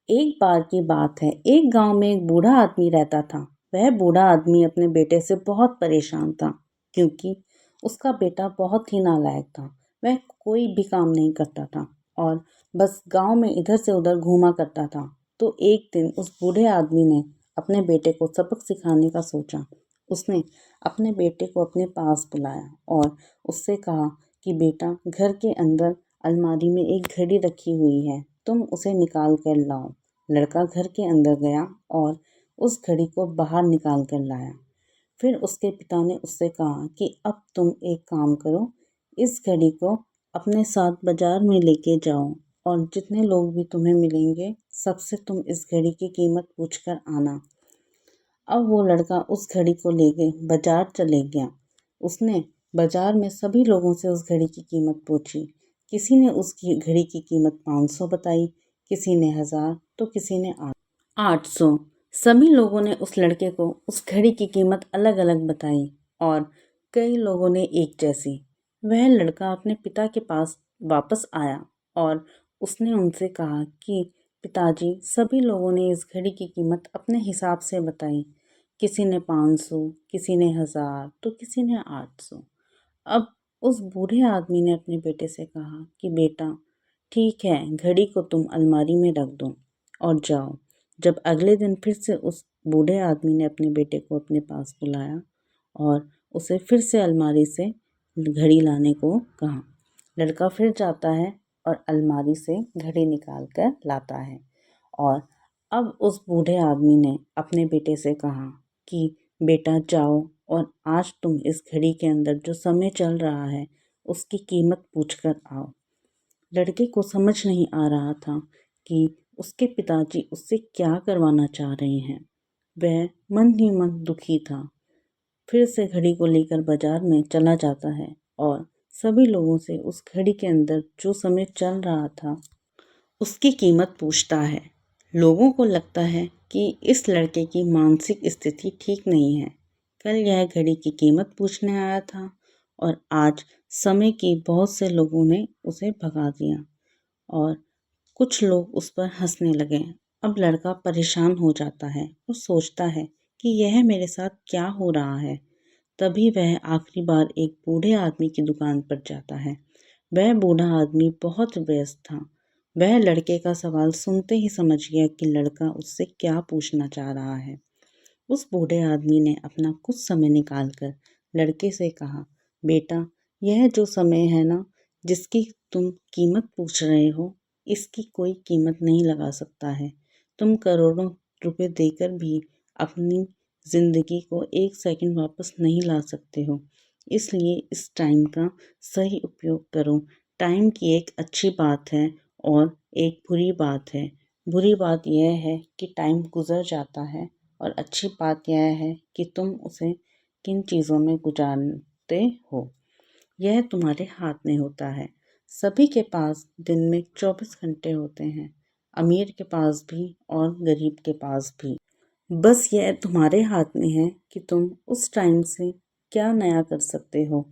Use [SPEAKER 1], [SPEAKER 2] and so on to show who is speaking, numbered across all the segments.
[SPEAKER 1] एक बार की बात है, एक गांव में एक बूढ़ा आदमी रहता था। वह बूढ़ा आदमी अपने बेटे से बहुत परेशान था, क्योंकि उसका बेटा बहुत ही नालायक था। वह कोई भी काम नहीं करता था और बस गांव में इधर से उधर घूमा करता था। तो एक दिन उस बूढ़े आदमी ने अपने बेटे को सबक सिखाने का सोचा। उसने अपने बेटे को अपने पास बुलाया और उससे कहा कि बेटा, घर के अंदर अलमारी में एक घड़ी रखी हुई है, तुम उसे निकाल कर लाओ। लड़का घर के अंदर गया और उस घड़ी को बाहर निकाल कर लाया। फिर उसके पिता ने उससे कहा कि अब तुम एक काम करो, इस घड़ी को अपने साथ बाजार में लेके जाओ और जितने लोग भी तुम्हें मिलेंगे सबसे तुम इस घड़ी की कीमत पूछ कर आना। अब वो लड़का उस घड़ी को लेके बाजार चले गया। उसने बाजार में सभी लोगों से उस घड़ी की कीमत पूछी। किसी ने उस घड़ी की कीमत 500 बताई, किसी ने 1000, तो किसी ने 800। सभी लोगों ने उस लड़के को उस घड़ी की कीमत अलग अलग बताई और कई लोगों ने एक जैसी। वह लड़का अपने पिता के पास वापस आया और उसने उनसे कहा कि पिताजी, सभी लोगों ने इस घड़ी की कीमत अपने हिसाब से बताई। किसी ने 500, किसी ने 1000, तो किसी ने 800। अब उस बूढ़े आदमी ने अपने बेटे से कहा कि बेटा, ठीक है, घड़ी को तुम अलमारी में रख दो और जाओ। जब अगले दिन फिर से उस बूढ़े आदमी ने अपने बेटे को अपने पास बुलाया और उसे फिर से अलमारी से घड़ी लाने को कहा। लड़का फिर जाता है और अलमारी से घड़ी निकाल कर लाता है और अब उस बूढ़े आदमी ने अपने बेटे से कहा कि बेटा, जाओ और आज तुम इस घड़ी के अंदर जो समय चल रहा है उसकी कीमत पूछ कर आओ। लड़के को समझ नहीं आ रहा था कि उसके पिताजी उससे क्या करवाना चाह रहे हैं। वह मन ही मन दुखी था। फिर से घड़ी को लेकर बाजार में चला जाता है और सभी लोगों से उस घड़ी के अंदर जो समय चल रहा था उसकी कीमत पूछता है। लोगों को लगता है कि इस लड़के की मानसिक स्थिति ठीक नहीं है। कल यह घड़ी की कीमत पूछने आया था और आज समय की बहुत से लोगों ने उसे भगा दिया और कुछ लोग उस पर हंसने लगे। अब लड़का परेशान हो जाता है और सोचता है कि यह मेरे साथ क्या हो रहा है। तभी वह आखिरी बार एक बूढ़े आदमी की दुकान पर जाता है। वह बूढ़ा आदमी बहुत व्यस्त था। वह लड़के का सवाल सुनते ही समझ गया कि लड़का उससे क्या पूछना चाह रहा है। उस बूढ़े आदमी ने अपना कुछ समय निकालकर लड़के से कहा, बेटा, यह जो समय है ना, जिसकी तुम कीमत पूछ रहे हो, इसकी कोई कीमत नहीं लगा सकता है। तुम करोड़ों रुपए देकर भी अपनी जिंदगी को एक सेकंड वापस नहीं ला सकते हो। इसलिए इस टाइम का सही उपयोग करो। टाइम की एक अच्छी बात है और एक बुरी बात है। बुरी बात यह है कि टाइम गुजर जाता है और अच्छी बात यह है कि तुम उसे किन चीज़ों में गुजारते हो, यह तुम्हारे हाथ में होता है। सभी के पास दिन में 24 घंटे होते हैं, अमीर के पास भी और गरीब के पास भी। बस यह तुम्हारे हाथ में है कि तुम उस टाइम से क्या नया कर सकते हो।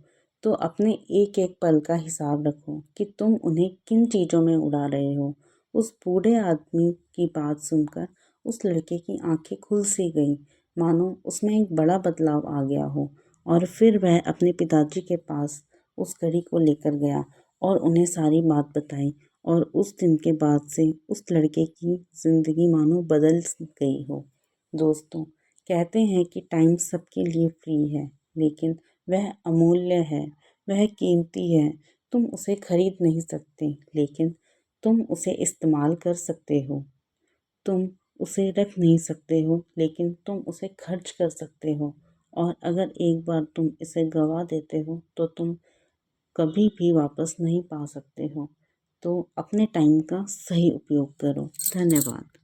[SPEAKER 1] तो अपने एक एक पल का हिसाब रखो कि तुम उन्हें किन चीज़ों में उड़ा रहे हो। उस बूढ़े आदमी की बात सुनकर उस लड़के की आंखें खुल सी गईं, मानो उसमें एक बड़ा बदलाव आ गया हो। और फिर वह अपने पिताजी के पास उस घड़ी को लेकर गया और उन्हें सारी बात बताई। और उस दिन के बाद से उस लड़के की ज़िंदगी मानो बदल गई हो। दोस्तों, कहते हैं कि टाइम सबके लिए फ्री है, लेकिन वह अमूल्य है, वह कीमती है। तुम उसे खरीद नहीं सकते, लेकिन तुम उसे इस्तेमाल कर सकते हो। तुम उसे रख नहीं सकते हो, लेकिन तुम उसे खर्च कर सकते हो। और अगर एक बार तुम इसे गवा देते हो तो तुम कभी भी वापस नहीं पा सकते हो। तो अपने टाइम का सही उपयोग करो। धन्यवाद।